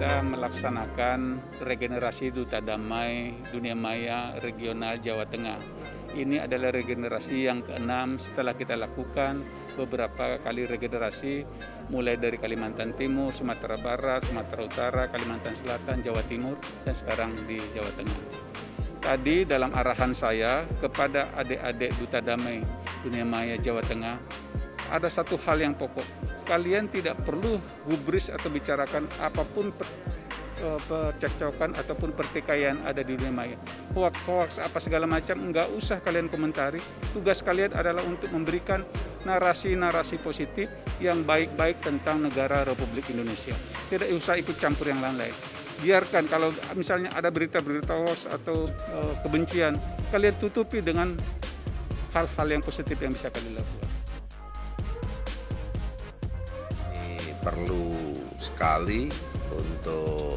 kita melaksanakan regenerasi Duta Damai Dunia Maya Regional Jawa Tengah. Ini adalah regenerasi yang ke-6 setelah kita lakukan beberapa kali regenerasi mulai dari Kalimantan Timur, Sumatera Barat, Sumatera Utara, Kalimantan Selatan, Jawa Timur, dan sekarang di Jawa Tengah. Tadi dalam arahan saya kepada adik-adik Duta Damai Dunia Maya Jawa Tengah, ada satu hal yang pokok. Kalian tidak perlu gubris atau bicarakan apapun percekcokan ataupun pertikaian ada di dunia maya. Hoax apa segala macam, enggak usah kalian komentari. Tugas kalian adalah untuk memberikan narasi-narasi positif yang baik-baik tentang negara Republik Indonesia. Tidak usah ikut campur yang lain-lain. Biarkan kalau misalnya ada berita-berita hoax atau kebencian, kalian tutupi dengan hal-hal yang positif yang bisa kalian lakukan. Ini perlu sekali untuk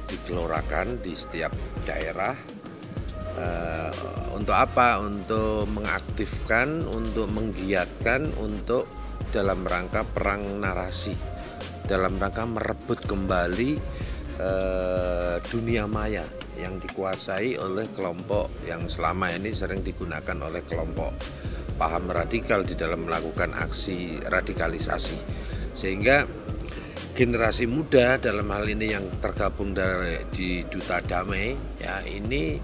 digelorakan di setiap daerah. Untuk apa? Untuk mengaktifkan, untuk menggiatkan, untuk dalam rangka perang narasi, dalam rangka merebut kembali dunia maya yang dikuasai oleh kelompok yang selama ini sering digunakan oleh kelompok paham radikal di dalam melakukan aksi radikalisasi. Sehingga generasi muda dalam hal ini yang tergabung di Duta Damai ya, ini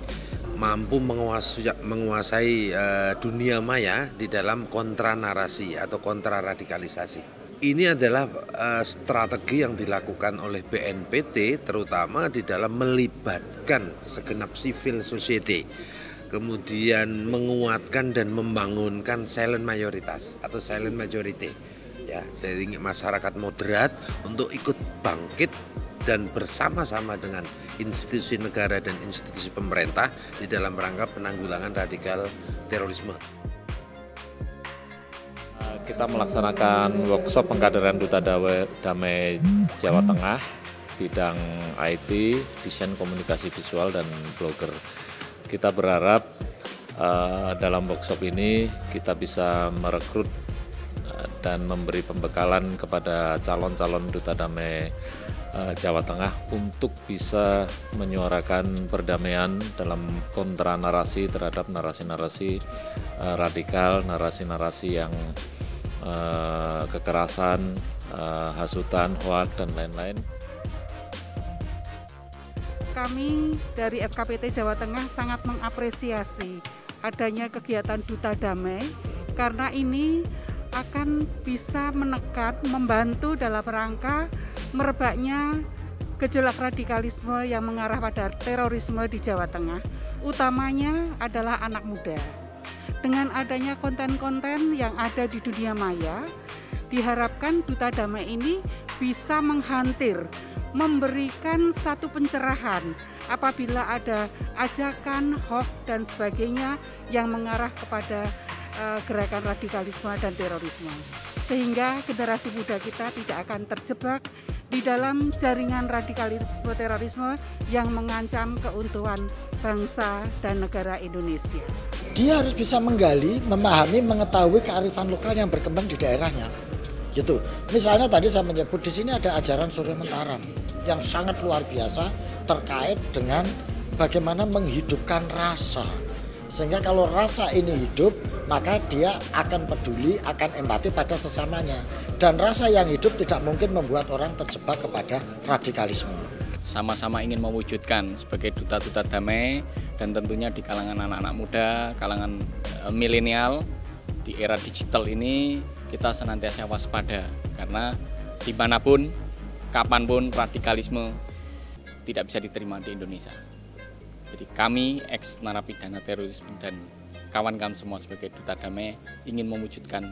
mampu menguasai dunia maya di dalam kontra narasi atau kontra radikalisasi. Ini adalah strategi yang dilakukan oleh BNPT terutama di dalam melibatkan segenap civil society, kemudian menguatkan dan membangunkan silent mayoritas atau silent majority. Ya, sehingga masyarakat moderat untuk ikut bangkit dan bersama-sama dengan institusi negara dan institusi pemerintah di dalam rangka penanggulangan radikal terorisme. Kita melaksanakan workshop pengkaderan Duta Damai Jawa Tengah, bidang IT, desain komunikasi visual, dan blogger. Kita berharap dalam workshop ini kita bisa merekrut dan memberi pembekalan kepada calon-calon Duta Damai Jawa Tengah untuk bisa menyuarakan perdamaian dalam kontra narasi terhadap narasi-narasi radikal, narasi-narasi yang kekerasan, hasutan, hoak, dan lain-lain. Kami dari FKPT Jawa Tengah sangat mengapresiasi adanya kegiatan Duta Damai karena ini akan bisa menekan, membantu dalam rangka merebaknya gejolak radikalisme yang mengarah pada terorisme di Jawa Tengah, utamanya adalah anak muda. Dengan adanya konten-konten yang ada di dunia maya, diharapkan Duta Damai ini bisa menghantir, memberikan satu pencerahan apabila ada ajakan, hoax, dan sebagainya yang mengarah kepada gerakan radikalisme dan terorisme, sehingga generasi muda kita tidak akan terjebak di dalam jaringan radikalisme terorisme yang mengancam keutuhan bangsa dan negara Indonesia. Dia harus bisa menggali, memahami, mengetahui kearifan lokal yang berkembang di daerahnya. Gitu. Misalnya tadi saya menyebut di sini ada ajaran Surya Mentaram yang sangat luar biasa terkait dengan bagaimana menghidupkan rasa. Sehingga kalau rasa ini hidup, maka dia akan peduli, akan empati pada sesamanya. Dan rasa yang hidup tidak mungkin membuat orang terjebak kepada radikalisme. Sama-sama ingin mewujudkan sebagai duta-duta damai, dan tentunya di kalangan anak-anak muda, kalangan milenial, di era digital ini kita senantiasa waspada. Karena dimanapun, kapanpun radikalisme tidak bisa diterima di Indonesia. Jadi kami, ex-narapidana terorisme dan kawan-kawan semua sebagai Duta Damai ingin mewujudkan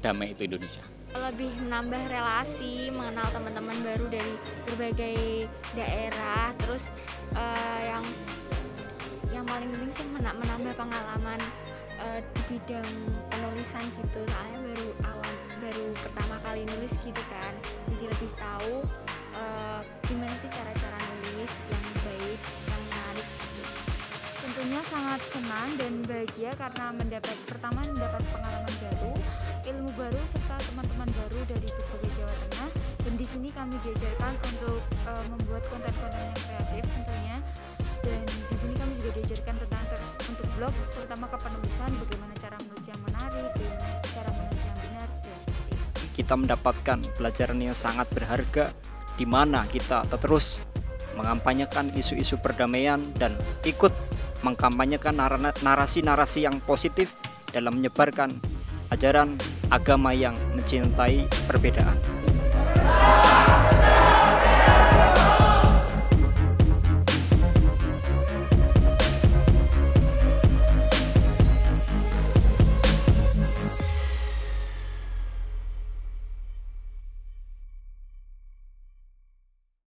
damai itu Indonesia. Lebih menambah relasi, mengenal teman-teman baru dari berbagai daerah, terus yang paling penting sih menambah pengalaman di bidang penulisan gitu. Soalnya baru pertama kali nulis gitu kan, jadi lebih tahu gimana sih cara-cara nulis yang baik, yang menarik. Tentunya sangat senang dan bahagia karena mendapat pengalaman baru, ilmu baru, serta teman-teman baru dari berbagai Jawa Tengah. Dan di sini kami diajarkan untuk membuat konten-konten yang kreatif tentunya, dan di sini kami juga diajarkan tentang untuk blog, terutama kepenulisan, bagaimana cara menulis yang menarik, bagaimana cara menulis yang benar, dan seperti itu. Kita mendapatkan pelajaran yang sangat berharga, di mana kita terus mengampanyekan isu-isu perdamaian dan ikut mengkampanyekan narasi-narasi yang positif dalam menyebarkan ajaran agama yang mencintai perbedaan.